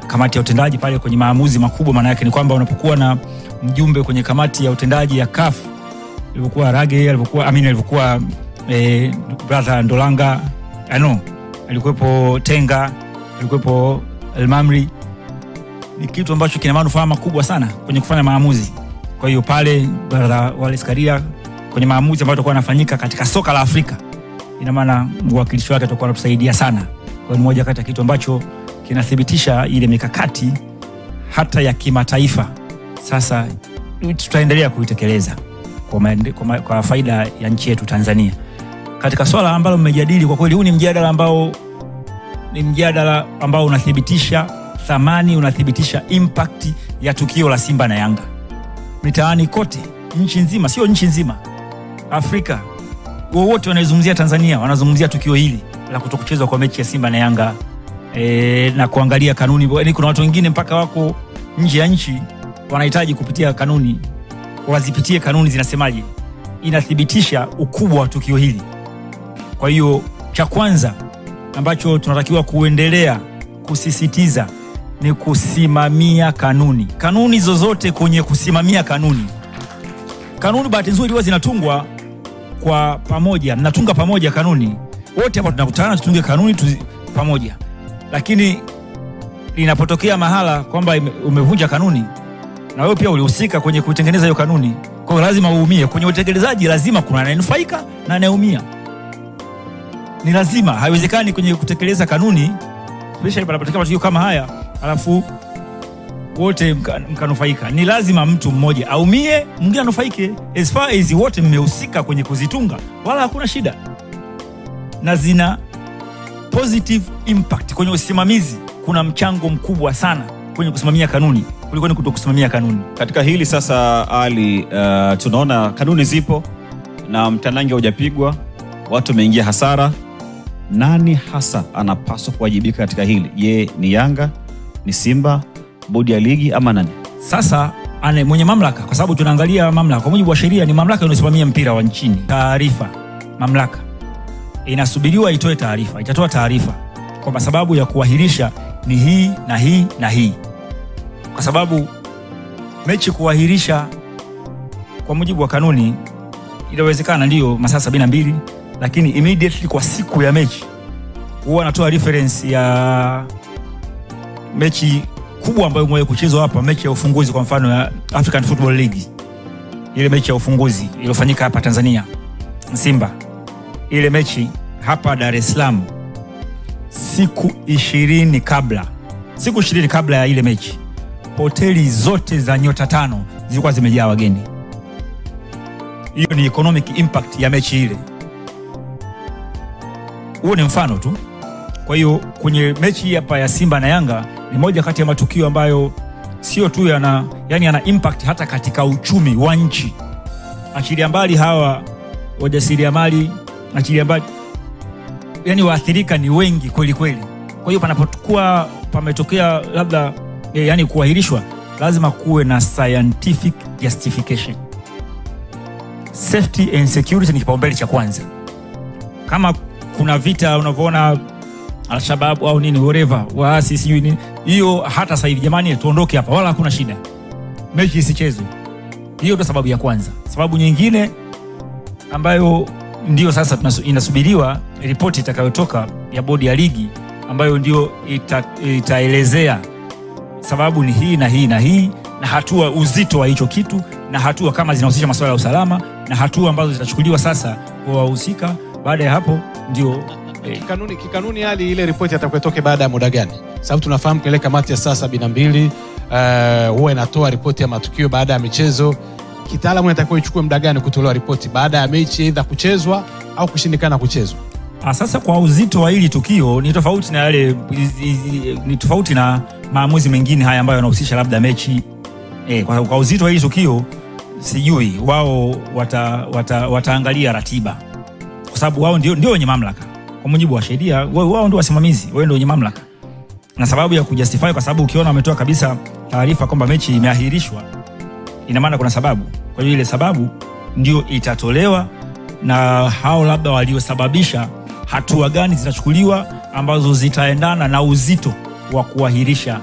kamati ya utendaji pale kwenye maamuzi makubwa. Maana yake ni kwamba unapokuwa na mjumbe kwenye kamati ya utendaji ya CAF, ilivyokuwa Rage, alivyokuwa brother Ndolanga, alikuwepo Tenga, alikuwepo Elmamri, ni kitu ambacho kina manufaa makubwa sana kwenye kufanya maamuzi. Kwa hiyo pale brother Wallace Karia kwenye maamuzi ambayo yatakuwa yanafanyika katika soka la Afrika, ina maana mwakilishi wake atakuwa anatusaidia sana. Kwa hiyo mmoja kati ya kitu ambacho kinathibitisha ile mikakati hata ya kimataifa. Sasa tutaendelea kuitekeleza kwa faida ya nchi yetu Tanzania. Katika swala ambalo mmejadili, kwa kweli huu ni mjadala ambao unathibitisha thamani, unathibitisha impact ya tukio la Simba na Yanga mitaani kote, nchi nzima, sio nchi nzima, Afrika. Wote wanazungumzia Tanzania, wanazungumzia tukio hili la kutokuchezwa kwa mechi ya Simba na Yanga na kuangalia kanuni. Yaani kuna watu wengine mpaka wako nje ya nchi wanahitaji kupitia kanuni, wazipitie kanuni zinasemaje. Inathibitisha ukubwa wa tukio hili. Kwa hiyo cha kwanza ambacho tunatakiwa kuendelea kusisitiza ni kusimamia kanuni. Kanuni zozote kwenye kusimamia kanuni. Kanuni bahati nzuri huwa zinatungwa kwa pamoja, mnatunga pamoja kanuni. Wote hapa tunakutana tutunge kanuni pamoja. Lakini linapotokea mahala kwamba umevunja kanuni na wewe pia ulihusika kwenye kutengeneza hiyo kanuni, kwa hiyo lazima uumie. Kwenye utekelezaji lazima kuna anayenufaika na anayeumia. Ni lazima, haiwezekani kwenye kutekeleza kanuni, especially panapotokea matukio kama haya, alafu wote mkanufaika. Ni lazima mtu mmoja aumie, mwingine anufaike. As far as wote mmehusika kwenye kuzitunga, wala hakuna shida. Na zina positive impact kwenye usimamizi. Kuna mchango mkubwa sana kwenye kusimamia kanuni kuliko ni kutokusimamia kanuni. Katika hili sasa Ali, tunaona kanuni zipo na mtanange hujapigwa, watu wameingia hasara. Nani hasa anapaswa kuwajibika katika hili? Je, ni Yanga, ni Simba, bodi ya ligi ama nani? Sasa mwenye mamlaka, kwa sababu tunaangalia mamlaka kwa mujibu wa sheria, ni mamlaka inayosimamia mpira wa nchini. Taarifa, mamlaka inasubiriwa itoe taarifa, itatoa taarifa kwa sababu ya kuahirisha ni hii na hii na hii. Kwa sababu mechi kuahirisha kwa mujibu wa kanuni inawezekana ndio masaa 72, lakini immediately kwa siku ya mechi huwa anatoa reference ya mechi kubwa ambayo mwe kuchezwa hapa, mechi ya ufunguzi kwa mfano ya African Football League. Ile mechi ya ufunguzi iliyofanyika hapa Tanzania, Simba, ile mechi hapa Dar es Salaam, siku 20 kabla ya ile mechi, hoteli zote za nyota 5 zilikuwa zimejaa wageni. Hiyo ni economic impact ya mechi ile. Huo ni mfano tu. Kwa hiyo kwenye mechi hapa ya Simba na Yanga ni moja kati ya matukio ambayo sio tu yana impact hata katika uchumi wa nchi. Achilia mbali hawa wajasiriamali, achilia mbali, yani waathirika ni wengi kweli kweli. Kwa hiyo panapokuwa pametokea labda kuahirishwa, lazima kuwe na scientific justification. Safety and security ni kipaumbele cha kwanza. Kama kuna vita unavyoona Al-Shabaab au nini whatever, waasi sijui nini, hiyo hata sasa hivi jamani tuondoke hapa, wala hakuna shida, mechi isichezwe. Hiyo ndio sababu ya kwanza. Sababu nyingine ambayo ndio sasa inasubiriwa ripoti itakayotoka ya bodi ya ligi, ambayo ndio itaelezea sababu ni hii na hii na hii, na hatua, uzito wa hicho kitu, na hatua kama zinahusisha masuala ya usalama, na hatua ambazo zitachukuliwa sasa kwa wahusika. Baada ya hapo ndio kikanuni hali ile ripoti atakayotoka baada ya muda gani? Sababu tunafahamu ile kamati ya saa 72 huwa inatoa ripoti ya matukio baada ya michezo. Kitaalamu inatakiwa ichukue muda gani kutolewa ripoti baada ya mechi aidha kuchezwa au kushindikana kuchezwa? Sasa kwa uzito wa hili tukio ni tofauti na yale, ni tofauti na maamuzi mengine haya ambayo yanahusisha labda mechi. Kwa uzito wa hili tukio sijui wao wataangalia ratiba, kwa sababu wao ndio wenye mamlaka. Kwa mujibu wa sheria wao ndio wasimamizi, wao ndio wenye mamlaka. Na sababu ya kujustify, kwa sababu ukiona wametoa kabisa taarifa kwamba mechi imeahirishwa, ina maana kuna sababu. Kwa hiyo ile sababu ndio itatolewa na hao labda waliosababisha, hatua gani zitachukuliwa ambazo zitaendana na uzito wa kuahirisha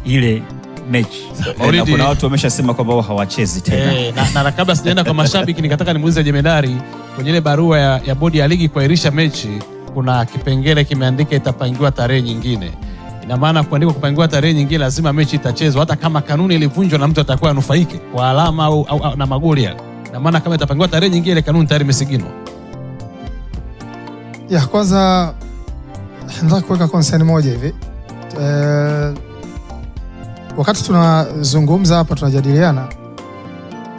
ile mechi. Na kuna watu wameshasema kwamba wao hawachezi tena. Na kabla sijaenda kwa mashabiki, nikataka nimuulize Jemedari, kwenye ile barua ya bodi ya ligi kuahirisha mechi kuna kipengele kimeandika itapangiwa tarehe nyingine. Ina maana kuandika kupangiwa tarehe nyingine lazima mechi itachezwa hata kama kanuni ilivunjwa na mtu atakuwa anufaike kwa alama au na magoli yale. Ina maana kama itapangiwa tarehe nyingine ile kanuni tayari imesiginwa. Ya kwanza nataka kuweka concern moja hivi. Wakati tunazungumza hapa, tunajadiliana,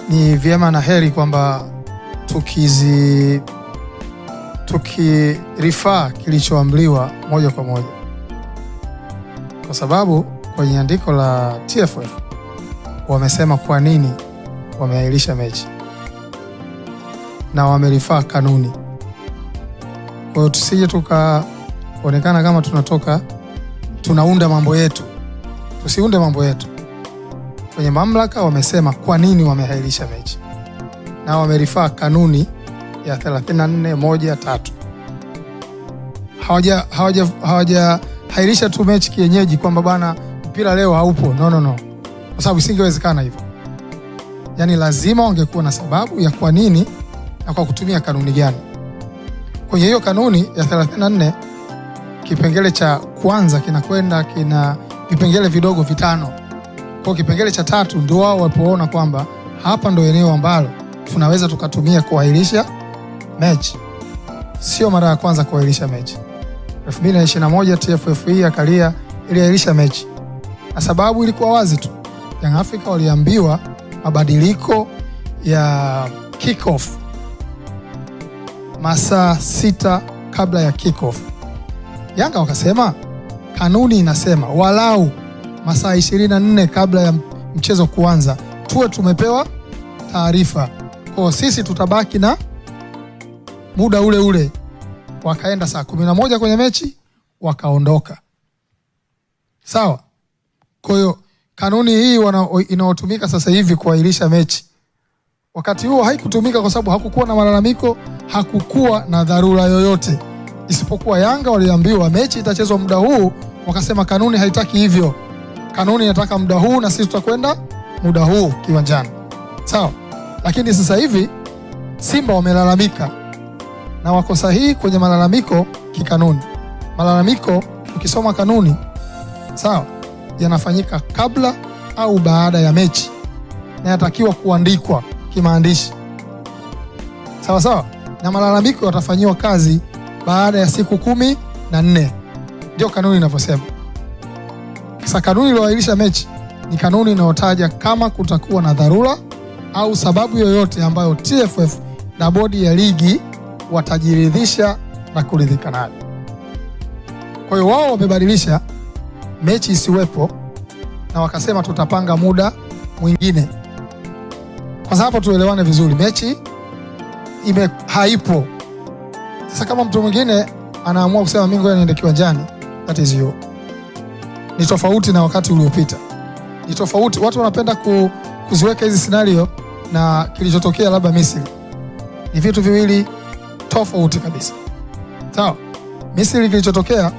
ni vyema na heri kwamba tukirifaa kilichoamliwa moja kwa moja, kwa sababu kwenye andiko la TFF wamesema kwa nini wameahirisha mechi na wamerifaa kanuni. Kwa hiyo tusije tukaonekana kama tunaunda mambo yetu. Tusiunde mambo yetu. Kwenye mamlaka wamesema kwa nini wameahirisha mechi na wamerifaa kanuni ya 34(1)(3). Hawajahairisha tu mechi kienyeji kwamba bana mpira leo haupo. No. Kwa sababu isingewezekana hivyo. Yaani lazima wangekuwa na sababu ya kwa nini na kwa kutumia kanuni gani. Kwenye hiyo kanuni ya 34 kipengele cha kwanza kina vipengele vidogo 5. Kwa kipengele cha 3 ndio wao walipoona kwamba hapa ndio eneo ambalo tunaweza tukatumia kuahirisha mechi. Sio mara ya kwanza kuahirisha mechi. 2021 TFF akalia iliahirisha mechi. Na sababu ilikuwa wazi tu. Young Africa waliambiwa mabadiliko ya kick-off masaa 6 kabla ya kick-off. Yanga wakasema kanuni inasema walau masaa 24 kabla ya mchezo kuanza tuwe tumepewa taarifa. Kwa sisi tutabaki na muda ule ule. Wakaenda saa 11 kwenye mechi wakaondoka. Sawa? Kwa hiyo kanuni hii inayotumika sasa hivi kuahirisha mechi, wakati huo haikutumika kwa sababu hakukuwa na malalamiko, hakukuwa na dharura yoyote. Isipokuwa Yanga waliambiwa mechi itachezwa muda huu, wakasema kanuni haitaki hivyo. Kanuni inataka muda huu na sisi tutakwenda muda huu kiwanjani. Sawa? Lakini sasa hivi Simba wamelalamika na wako sahihi kwenye malalamiko kikanuni. Malalamiko ukisoma kanuni, sawa, yanafanyika kabla au baada ya mechi na yatakiwa kuandikwa kimaandishi. Sawa? Na malalamiko yatafanyiwa kazi baada ya siku 14. Ndio kanuni inavyosema. Sasa kanuni iliyoahirisha mechi ni kanuni inayotaja kama kutakuwa na dharura au sababu yoyote ambayo TFF na bodi ya ligi watajiridhisha na kuridhika nayo. Kwa hiyo wao wamebadilisha mechi isiwepo na wakasema tutapanga muda mwingine. Kwa sababu tuelewane vizuri, mechi haipo. Sasa kama mtu mwingine anaamua kusema mimi ngoja niende kiwanjani, that is you. Ni tofauti na wakati uliopita. Ni tofauti. Watu wanapenda kuziweka hizi scenario na kilichotokea labda Misri. Ni vitu viwili tofauti kabisa. Sawa? Misri kilichotokea,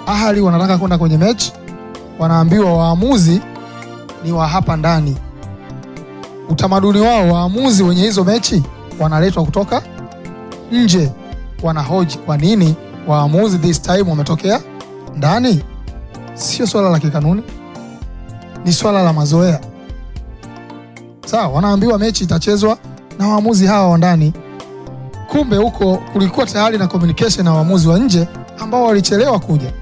Ahali wanataka kwenda kwenye mechi, wanaambiwa waamuzi ni wa hapa ndani. Utamaduni wao, waamuzi wenye hizo mechi wanaletwa kutoka nje. Wanahoji kwa nini waamuzi this time wametokea ndani. Sio swala la kikanuni, ni swala la mazoea. Sawa, wanaambiwa mechi itachezwa na waamuzi hawa wa ndani. Kumbe huko kulikuwa tayari na communication na waamuzi wa nje ambao walichelewa kuja.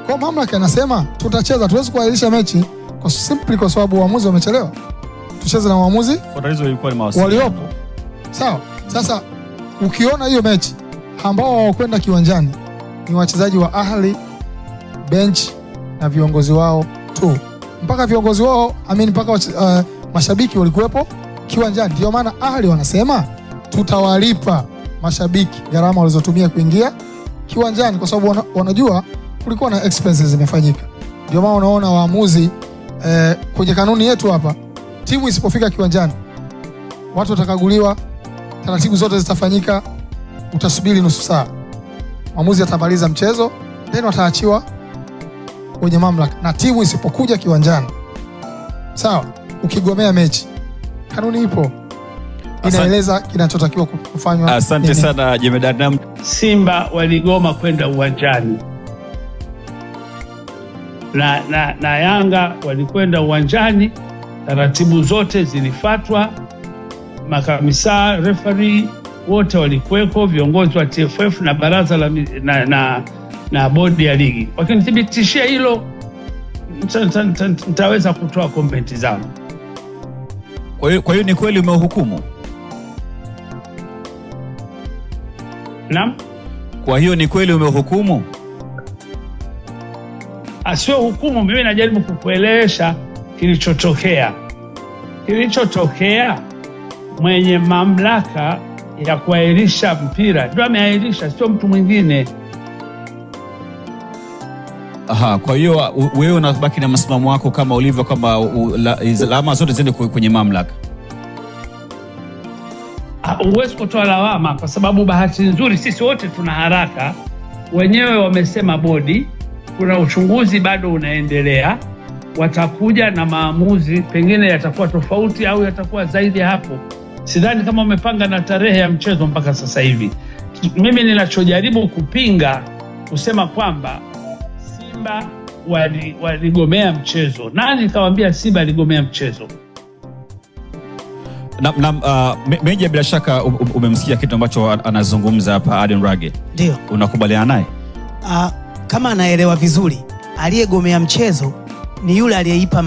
Kwa mamlaka inasema tutacheza, tuwezi kuahirisha mechi kwa sababu waamuzi wamechelewa. Tucheze na waamuzi waliopo. Sawa. Sasa ukiona hiyo mechi ambao hawakwenda kiwanjani ni wachezaji wa Ahli, bench na viongozi wao tu. Mpaka viongozi wao, mpaka mashabiki walikuwepo kiwanjani. Ndio maana Ahli wanasema tutawalipa mashabiki gharama walizotumia kuingia kiwanjani, kwa sababu wanajua kulikuwa na expenses zimefanyika. Ndio maana unaona waamuzi kwenye kanuni yetu hapa, timu isipofika kiwanjani watu watakaguliwa, taratibu zote zitafanyika, utasubiri nusu saa. Mwamuzi atamaliza mchezo, then wataachiwa wenye mamlaka, na timu isipokuja kiwanjani, sawa, ukigomea mechi, kanuni ipo inaeleza kinachotakiwa kufanywa. Asante sana Jemedari. Simba waligoma kwenda uwanjani na Yanga walikwenda uwanjani, taratibu zote zilifuatwa, makamisa, referee wote walikuweko, viongozi wa TFF na baraza na bodi ya ligi. Wakinithibitishia hilo, nitaweza kutoa komenti zangu. Kwa hiyo ni kweli umehukumu? Naam. Kwa hiyo ni kweli umehukumu? Asio hukumu, mimi najaribu kukuelewesha kilichotokea. Kilichotokea, mwenye mamlaka ya kuahirisha mpira ndio ameahirisha, sio mtu mwingine. Aha, kwa hiyo wewe unabaki na msimamo wako kama ulivyo, kama lawama zote ziende kwenye mamlaka. Huwezi kutoa lawama kwa sababu bahati nzuri sisi wote tuna haraka. Wenyewe wamesema bodi, kuna uchunguzi bado unaendelea, watakuja na maamuzi, pengine yatakuwa tofauti au yatakuwa zaidi ya hapo. Sidhani kama wamepanga na tarehe ya mchezo mpaka sasa hivi. Mimi ninachojaribu kupinga, kusema kwamba Simba waligomea mchezo. Nani kawaambia Simba aligomea mchezo? Meja, bila shaka umemsikia kitu ambacho anazungumza hapa Aden Rage. Ndio. Unakubaliana naye? Kama anaelewa vizuri, aliyegomea mchezo ni yule aliyeipa